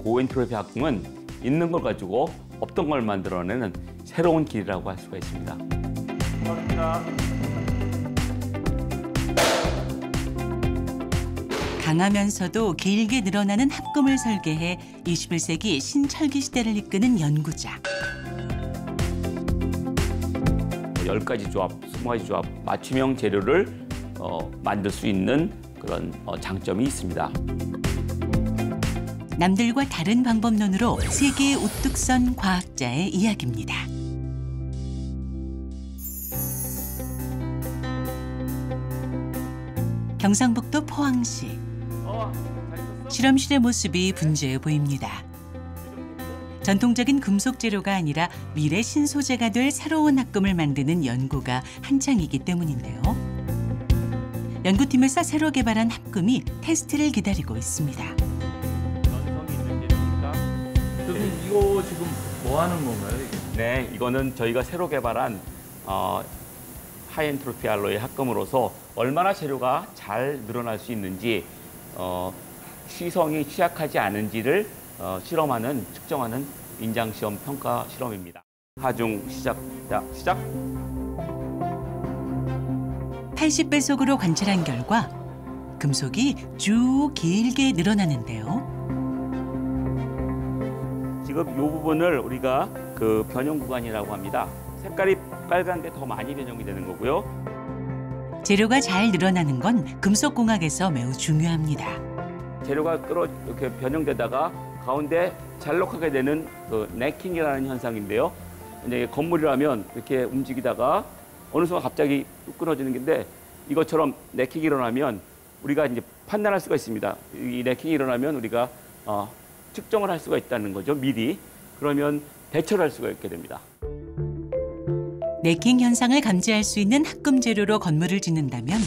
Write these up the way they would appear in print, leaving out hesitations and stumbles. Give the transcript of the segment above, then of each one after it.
고엔트로피 합금은 있는 걸 가지고 없던 걸 만들어내는 새로운 길이라고 할 수가 있습니다. 감사합니다. 강하면서도 길게 늘어나는 합금을 설계해 21세기 신철기 시대를 이끄는 연구자. 10가지 조합, 20가지 조합, 맞춤형 재료를 만들 수 있는 그런 장점이 있습니다. 남들과 다른 방법론으로 세계에 우뚝 선 과학자의 이야기입니다. 경상북도 포항시. 실험실의 모습이 분주해 보입니다. 전통적인 금속 재료가 아니라 미래 신소재가 될 새로운 합금을 만드는 연구가 한창이기 때문인데요. 연구팀에서 새로 개발한 합금이 테스트를 기다리고 있습니다. 선생님, 이거 지금 뭐 하는 건가요? 이게? 네, 이거는 저희가 새로 개발한 하이엔트로피 알로이 합금으로서 얼마나 재료가 잘 늘어날 수 있는지 시성이 취약하지 않은지를 실험하는, 측정하는 인장시험 평가 실험입니다. 하중 시작. 80배속으로 관찰한 결과 금속이 쭉 길게 늘어나는데요. 지금 이 부분을 우리가 그 변형 구간이라고 합니다. 색깔이 빨간데 더 많이 변형이 되는 거고요. 재료가 잘 늘어나는 건 금속공학에서 매우 중요합니다. 재료가 이렇게 변형되다가 가운데 잘록하게 되는 그 네킹이라는 현상인데요. 만약에 건물이라면 이렇게 움직이다가 어느 순간 갑자기 뚝 끊어지는 건데 이것처럼 네킹이 일어나면 우리가 이제 판단할 수가 있습니다. 이 네킹이 일어나면 우리가 측정을 할 수가 있다는 거죠. 미리. 그러면 대처를 할 수가 있게 됩니다. 네킹 현상을 감지할 수 있는 합금 재료로 건물을 짓는다면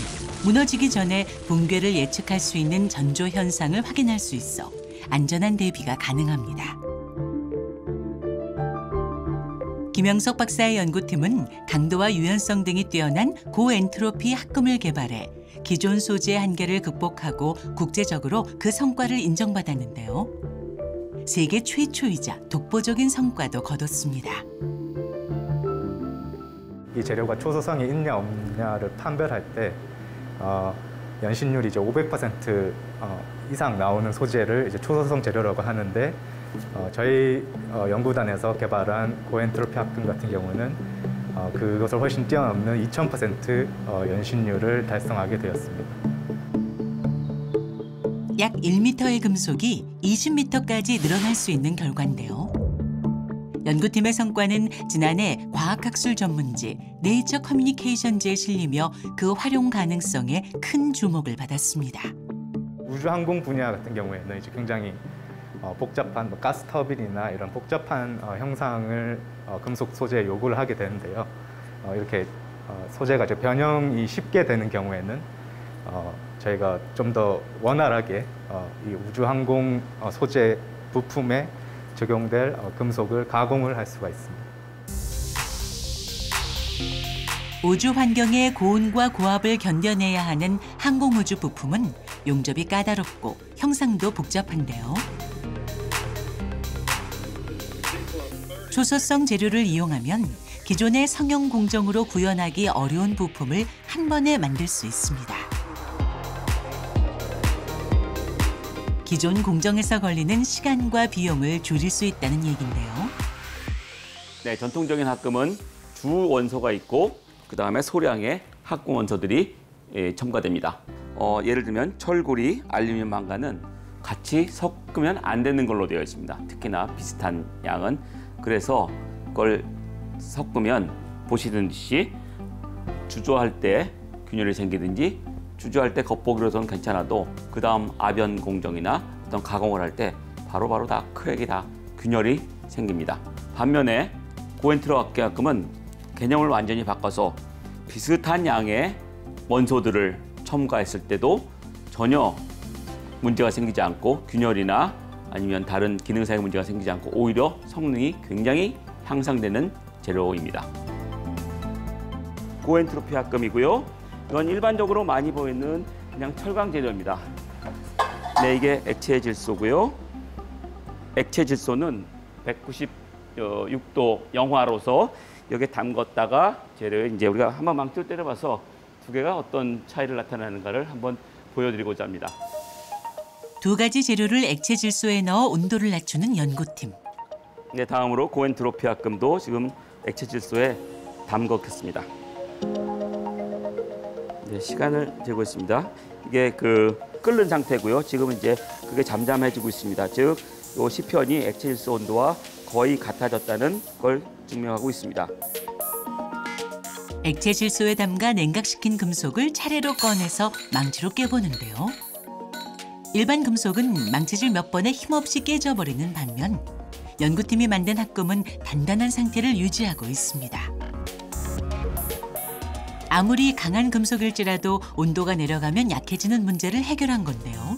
무너지기 전에 붕괴를 예측할 수 있는 전조 현상을 확인할 수 있어 안전한 대비가 가능합니다. 김영석 박사의 연구팀은 강도와 유연성 등이 뛰어난 고엔트로피 합금을 개발해 기존 소재의 한계를 극복하고 국제적으로 그 성과를 인정받았는데요. 세계 최초이자 독보적인 성과도 거뒀습니다. 이 재료가 초소성이 있냐 없냐를 판별할 때 연신율이 이제 500% 이상 나오는 소재를 이제 초소성 재료라고 하는데 저희 연구단에서 개발한 고엔트로피 합금 같은 경우는 그것을 훨씬 뛰어넘는 2000% 연신율을 달성하게 되었습니다. 약 1m의 금속이 20m까지 늘어날 수 있는 결과인데요. 연구팀의 성과는 지난해 과학학술 전문지 네이처 커뮤니케이션지에 실리며 그 활용 가능성에 큰 주목을 받았습니다. 우주항공 분야 같은 경우에는 이제 굉장히 복잡한 가스 터빈이나 이런 복잡한 형상을 금속 소재에 요구를 하게 되는데요. 이렇게 소재가 이제 변형이 쉽게 되는 경우에는 저희가 좀 더 원활하게 이 우주항공 소재 부품에 적용될 금속을 가공을 할 수가 있습니다. 우주 환경의 고온과 고압을 견뎌내야 하는 항공우주 부품은 용접이 까다롭고 형상도 복잡한데요. 초소성 재료를 이용하면 기존의 성형 공정으로 구현하기 어려운 부품을 한 번에 만들 수 있습니다. 기존 공정에서 걸리는 시간과 비용을 줄일 수 있다는 얘긴데요. 네, 전통적인 합금은 주 원소가 있고 그다음에 소량의 합금 원소들이 첨가됩니다. 예를 들면 철구리, 알루미늄, 망간은 같이 섞으면 안 되는 걸로 되어 있습니다. 특히나 비슷한 양은. 그래서 그걸 섞으면 보시듯이 주조할 때 균열이 생기든지 주조할 때 겉보기로서는 괜찮아도 그 다음 아변 공정이나 어떤 가공을 할 때 바로바로 다 크랙이 다 균열이 생깁니다. 반면에 고엔트로피 합금은 개념을 완전히 바꿔서 비슷한 양의 원소들을 첨가했을 때도 전혀 문제가 생기지 않고 균열이나 아니면 다른 기능상의 문제가 생기지 않고 오히려 성능이 굉장히 향상되는 재료입니다. 고엔트로피 합금이고요. 이건 일반적으로 많이 보이는 그냥 철강 재료입니다. 네, 이게 액체 질소고요. 액체 질소는 196도 영하로서 여기에 담궜다가 쟤를 이제 우리가 한번 망치로 때려봐서 두 개가 어떤 차이를 나타내는가를 한번 보여드리고자 합니다. 두 가지 재료를 액체 질소에 넣어 온도를 낮추는 연구팀. 네, 다음으로 고엔트로피 합금도 지금 액체 질소에 담궜겠습니다. 네, 시간을 재고 있습니다. 이게 끓는 상태고요. 지금 이제 그게 잠잠해지고 있습니다. 즉, 이 시편이 액체 질소 온도와 거의 같아졌다는 걸 증명하고 있습니다. 액체 질소에 담가 냉각시킨 금속을 차례로 꺼내서 망치로 깨보는데요. 일반 금속은 망치질 몇 번에 힘없이 깨져버리는 반면 연구팀이 만든 합금은 단단한 상태를 유지하고 있습니다. 아무리 강한 금속일지라도 온도가 내려가면 약해지는 문제를 해결한 건데요.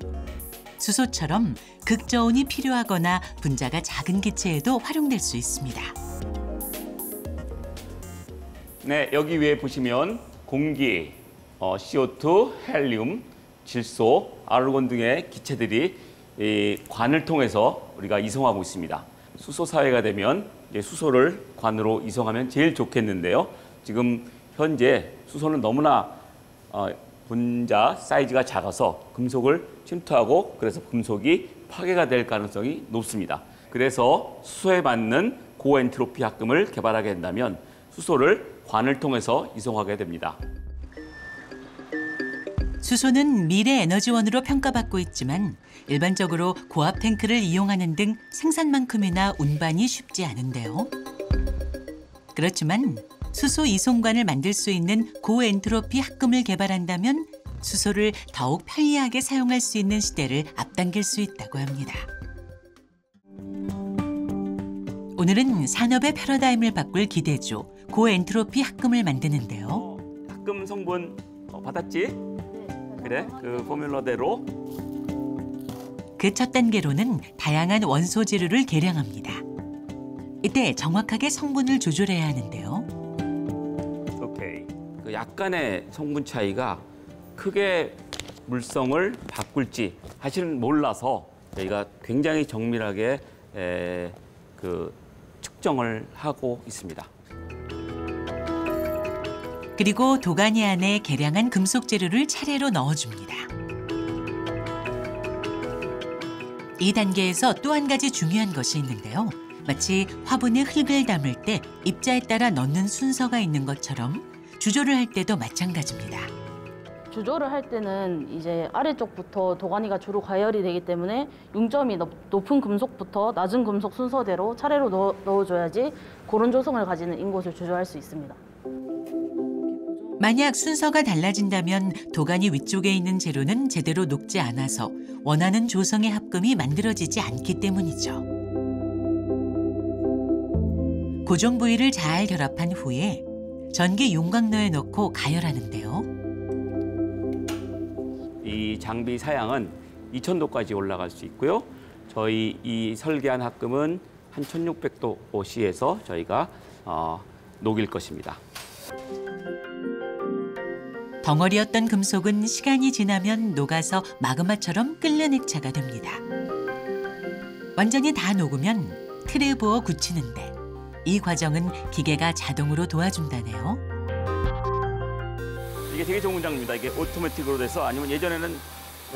수소처럼 극저온이 필요하거나 분자가 작은 기체에도 활용될 수 있습니다. 네, 여기 위에 보시면 공기, CO2, 헬륨, 질소, 아르곤 등의 기체들이 이 관을 통해서 우리가 이송하고 있습니다. 수소 사회가 되면 이제 수소를 관으로 이송하면 제일 좋겠는데요. 지금 현재 수소는 너무나 분자 사이즈가 작아서 금속을 침투하고 그래서 금속이 파괴가 될 가능성이 높습니다. 그래서 수소에 맞는 고엔트로피 합금을 개발하게 된다면 수소를 관을 통해서 이송하게 됩니다. 수소는 미래 에너지원으로 평가받고 있지만 일반적으로 고압 탱크를 이용하는 등 생산만큼이나 운반이 쉽지 않은데요. 그렇지만 수소 이송관을 만들 수 있는 고엔트로피 합금을 개발한다면 수소를 더욱 편리하게 사용할 수 있는 시대를 앞당길 수 있다고 합니다. 오늘은 산업의 패러다임을 바꿀 기대주 고엔트로피 합금을 만드는데요. 합금 성분 받았지? 그래, 그 포뮬러대로. 그 첫 단계로는 다양한 원소 재료를 계량합니다. 이때 정확하게 성분을 조절해야 하는데요. 오케이. 그 약간의 성분 차이가 크게 물성을 바꿀지 사실은 몰라서 저희가 굉장히 정밀하게 측정을 하고 있습니다. 그리고 도가니 안에 계량한 금속 재료를 차례로 넣어줍니다. 이 단계에서 또 한 가지 중요한 것이 있는데요. 마치 화분에 흙을 담을 때 입자에 따라 넣는 순서가 있는 것처럼 주조를 할 때도 마찬가지입니다. 주조를 할 때는 이제 아래쪽부터 도가니가 주로 가열이 되기 때문에 융점이 높은 금속부터 낮은 금속 순서대로 차례로 넣어줘야지 고른 조성을 가지는 인곳을 주조할 수 있습니다. 만약 순서가 달라진다면 도가니 위쪽에 있는 재료는 제대로 녹지 않아서 원하는 조성의 합금이 만들어지지 않기 때문이죠. 고정 부위를 잘 결합한 후에 전기 용광로에 넣고 가열하는데요. 이 장비 사양은 2000도까지 올라갈 수 있고요. 저희 이 설계한 합금은 한 1600도C에서 저희가 녹일 것입니다. 덩어리였던 금속은 시간이 지나면 녹아서 마그마처럼 끓는 액체가 됩니다. 완전히 다 녹으면 틀에 부어 굳히는데 이 과정은 기계가 자동으로 도와준다네요. 이게 되게 좋은 장비입니다. 이게 오토매틱으로 돼서 아니면 예전에는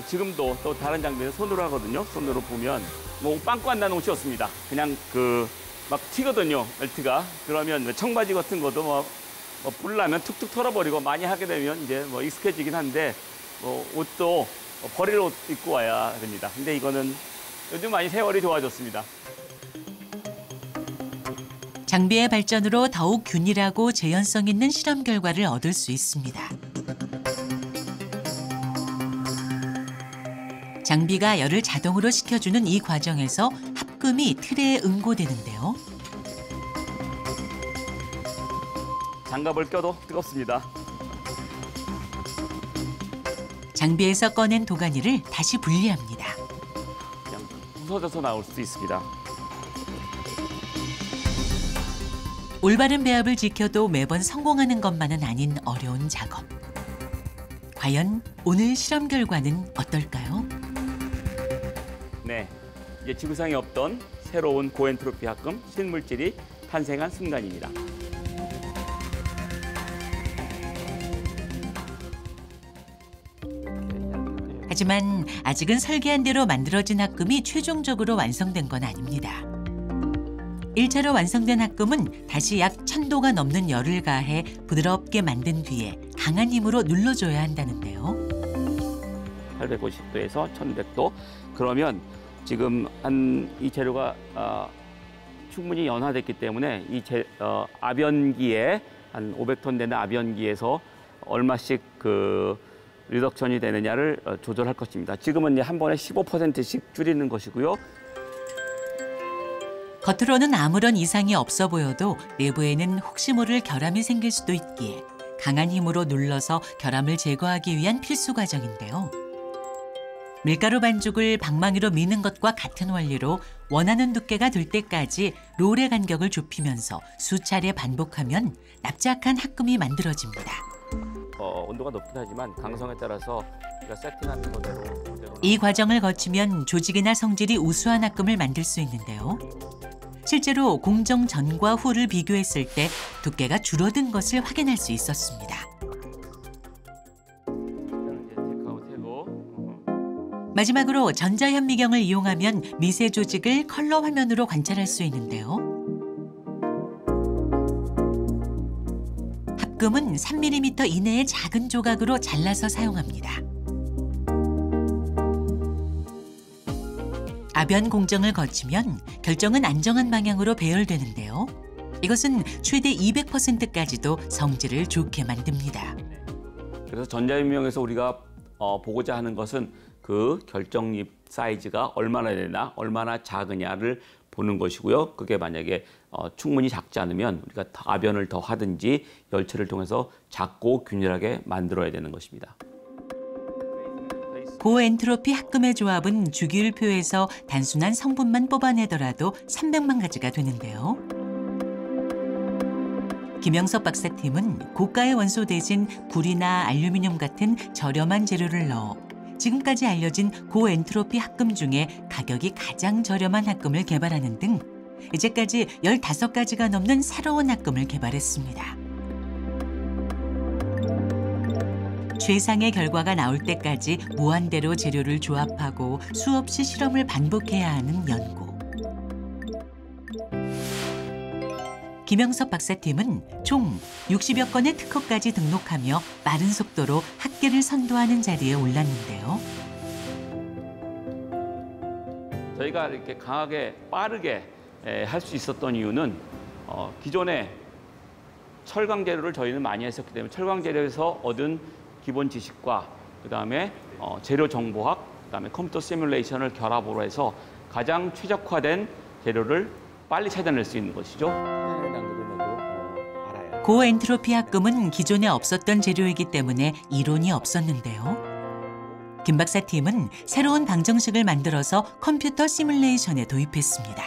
지금도 또 다른 장비는 손으로 하거든요. 손으로 보면 뭐 빵꾸 안 나는 옷이 없습니다. 그냥 막 튀거든요. 멜트가. 그러면 청바지 같은 것도 불 나면 툭툭 털어버리고 많이 하게 되면 이제 익숙해지긴 한데 옷도 버릴 옷 입고 와야 됩니다. 근데 이거는 요즘 많이 세월이 좋아졌습니다. 장비의 발전으로 더욱 균일하고 재현성 있는 실험 결과를 얻을 수 있습니다. 장비가 열을 자동으로 식혀주는 이 과정에서 합금이 틀에 응고되는데요. 장갑을 껴도 뜨겁습니다. 장비에서 꺼낸 도가니를 다시 분리합니다. 그냥 부서져서 나올 수 있습니다. 올바른 배합을 지켜도 매번 성공하는 것만은 아닌 어려운 작업. 과연 오늘 실험 결과는 어떨까요? 네, 이제 지구상에 없던 새로운 고엔트로피 합금 신물질이 탄생한 순간입니다. 하지만 아직은 설계한 대로 만들어진 합금이 최종적으로 완성된 건 아닙니다. 1차로 완성된 합금은 다시 약 1000도가 넘는 열을 가해 부드럽게 만든 뒤에 강한 힘으로 눌러줘야 한다는데요. 850도에서 1100도. 그러면 지금 이 재료가 충분히 연화됐기 때문에 이 압연기에 한 500톤 되는 압연기에서 얼마씩 리덕션이 되느냐를 조절할 것입니다. 지금은 이제 한 번에 15%씩 줄이는 것이고요. 겉으로는 아무런 이상이 없어 보여도 내부에는 혹시 모를 결함이 생길 수도 있기에 강한 힘으로 눌러서 결함을 제거하기 위한 필수 과정인데요. 밀가루 반죽을 방망이로 미는 것과 같은 원리로 원하는 두께가 될 때까지 롤의 간격을 좁히면서 수차례 반복하면 납작한 합금이 만들어집니다. 온도가 높긴 하지만 강성에 따라서 우리가 세팅하는 거대로 이 과정을 거치면 조직이나 성질이 우수한 합금을 만들 수 있는데요. 실제로 공정 전과 후를 비교했을 때 두께가 줄어든 것을 확인할 수 있었습니다. 마지막으로 전자현미경을 이용하면 미세 조직을 컬러 화면으로 관찰할 수 있는데요. 합금은 3mm 이내의 작은 조각으로 잘라서 사용합니다. 압연 공정을 거치면 결정은 안정한 방향으로 배열되는데요. 이것은 최대 200%까지도 성질을 좋게 만듭니다. 그래서 전자현미경에서 우리가 보고자 하는 것은 그 결정립 사이즈가 얼마나 되나, 얼마나 작으냐를 보는 것이고요. 그게 만약에 충분히 작지 않으면 우리가 압연을 더 하든지 열체를 통해서 작고 균일하게 만들어야 되는 것입니다. 고엔트로피 합금의 조합은 주기율표에서 단순한 성분만 뽑아내더라도 300만 가지가 되는데요. 김영섭 박사팀은 고가의 원소 대신 구리나 알루미늄 같은 저렴한 재료를 넣어 지금까지 알려진 고엔트로피 합금 중에 가격이 가장 저렴한 합금을 개발하는 등 이제까지 15가지가 넘는 새로운 합금을 개발했습니다. 최상의 결과가 나올 때까지 무한대로 재료를 조합하고 수없이 실험을 반복해야 하는 연구. 김영섭 박사팀은 총 60여 건의 특허까지 등록하며 빠른 속도로 학계를 선도하는 자리에 올랐는데요. 저희가 이렇게 강하게 빠르게 할 수 있었던 이유는 기존에 철강 재료를 저희는 많이 했었기 때문에 철강 재료에서 얻은 기본 지식과 그다음에 재료 정보학, 그다음에 컴퓨터 시뮬레이션을 결합으로 해서 가장 최적화된 재료를 빨리 찾아낼 수 있는 것이죠. 고엔트로피 합금은 기존에 없었던 재료이기 때문에 이론이 없었는데요. 김 박사팀은 새로운 방정식을 만들어서 컴퓨터 시뮬레이션에 도입했습니다.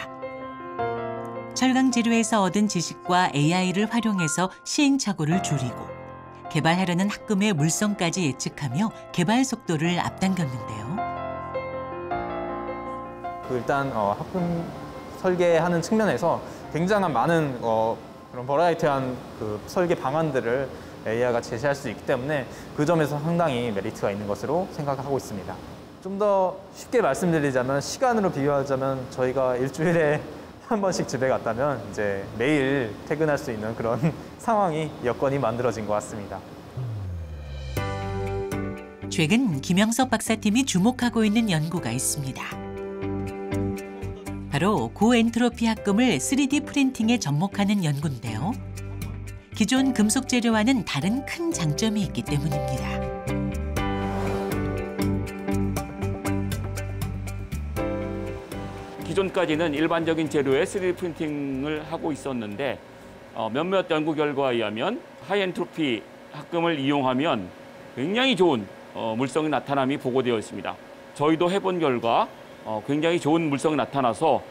철강 재료에서 얻은 지식과 AI를 활용해서 시행착오를 줄이고 개발하려는 합금의 물성까지 예측하며 개발 속도를 앞당겼는데요. 일단 합금 설계하는 측면에서 굉장한 많은 그런 버라이어티한 그 설계 방안들을 AI가 제시할 수 있기 때문에 그 점에서 상당히 메리트가 있는 것으로 생각하고 있습니다. 좀 더 쉽게 말씀드리자면 시간으로 비교하자면 저희가 일주일에 한 번씩 집에 갔다면 이제 매일 퇴근할 수 있는 그런 상황이 여건이 만들어진 것 같습니다. 최근 김영섭 박사팀이 주목하고 있는 연구가 있습니다. 바로 고엔트로피 합금을 3D 프린팅에 접목하는 연구인데요. 기존 금속 재료와는 다른 큰 장점이 있기 때문입니다. 기존까지는 일반적인 재료에 3D 프린팅을 하고 있었는데 몇몇 연구 결과에 의하면 하이엔트로피 합금을 이용하면 굉장히 좋은 물성이 나타남이 보고되어 있습니다. 저희도 해본 결과 굉장히 좋은 물성이 나타나서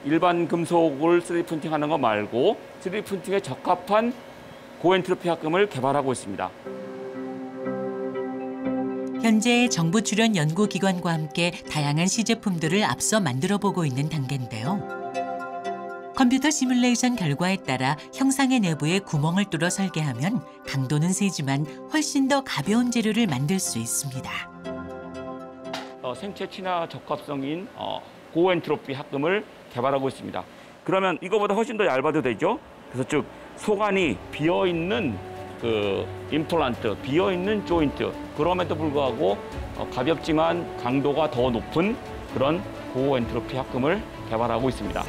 일반 금속을 3D 프린팅하는 거 말고 3D 프린팅에 적합한 고엔트로피 합금을 개발하고 있습니다. 현재 정부 출연 연구기관과 함께 다양한 시제품들을 앞서 만들어 보고 있는 단계인데요. 컴퓨터 시뮬레이션 결과에 따라 형상의 내부에 구멍을 뚫어 설계하면 강도는 세지만 훨씬 더 가벼운 재료를 만들 수 있습니다. 생체 친화 적합성인 고엔트로피 합금을 개발하고 있습니다. 그러면 이거보다 훨씬 더 얇아도 되죠? 그래서 즉 속안이 비어있는 그 임플란트, 비어있는 조인트, 그럼에도 불구하고 가볍지만 강도가 더 높은 그런 고엔트로피 합금을 개발하고 있습니다.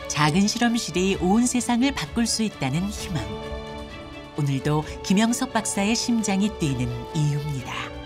작은 실험실이 온 세상을 바꿀 수 있다는 희망. 오늘도 김영석 박사의 심장이 뛰는 이유입니다.